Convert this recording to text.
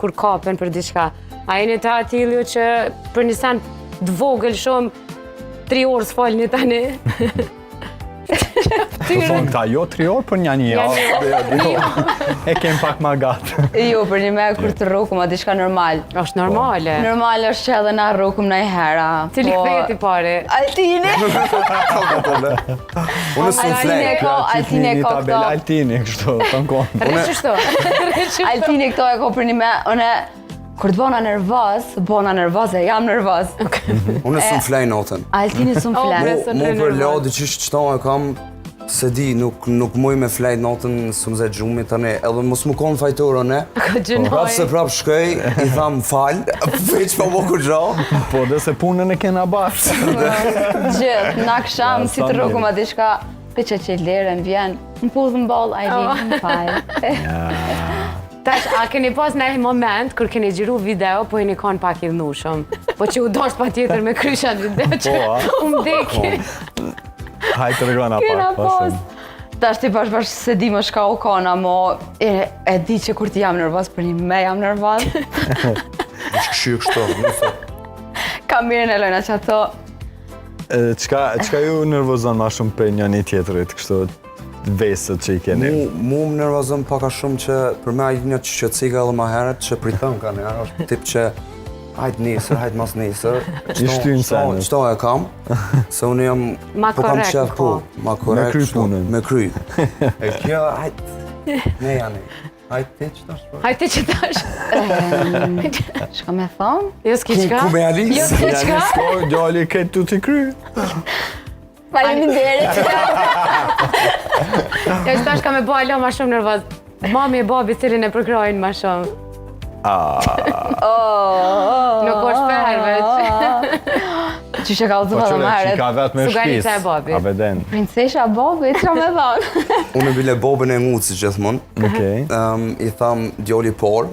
kur kapen për diçka. A jeni të atilju që për një sen të vogël shumë 3 orë s'falni tani? Po thonë këta, jo 3 orë, për një javë. E kem pak ma gatë. Jo, për një me kur të rrukum, a diçka normal. Është normale. Normal është që edhe na rrukum në i hera. Cili kthejeti pare? Altini! Unë s'u flej. Altini e ko këto. Altini, kështu, të nkonë. Rëqështu. Altini këto e ko për një me, une, kur të bona nervoz e jam nervoz. Unë s'u flej notën. Altini s'u flej. Mu për lodi që qëto e kam, se di, nuk muj me flejt notën së mëze gjumi tani, edhe mos më konë fajtorë, ne? Prapë se prapë shkej, i tham falë, veç pa më kur gjo. Po, dhe se punën e kena bashkë. Gjithë, na kësham, si të rrukum a diçka, për që lirën vjen, më pudhë në bolë, Ailin, më falë. Tash, a keni pas në moment kër keni gjiru video, po jeni kanë pak i dhnushëm? Po që u dosht pa tjetër me kryshat video që u mdeki. Hajtë të regona pak, pasim. Ta shti bashkë se di më shka u kona, mo e di që kur ti jam nervoz, për një me jam nervoz. Që këshirë kështu, nëse. Ka mirën e lojna që ato. Qka ju nervozon ma shumë për një një tjetërit, kështu vesët që i keni? Mu më nervozon paka shumë që për me ajt një që cika edhe ma heret që pritëm ka njerë, është tip që hajt nesër, hajt mas nesër, qëto e kam, se unë jam, po kam qef po, ma korekt, me kry punën. Me kry. E kjo, hajt, ne janë, hajt ti që tash? Hajt ti që tash? Shka me thonë? Jo s'ki qka? Ku me Alice? Jo s'ki qka? Sko, gjalli këtë tu t'i kry. Faleminderit. Jo që tash ka me bo alo ma shumë nervoz. Mami e babi cilin e përkrojnë ma shumë. Nuk është për veç. Që që ka u dhëva dhe Që maret. ka vetë me Suganita shpis. e babi. A beden. Princesha Bobi, që me thonë? Unë bile bobën e ngucë gjithmonë. Okej. I tham djoli por,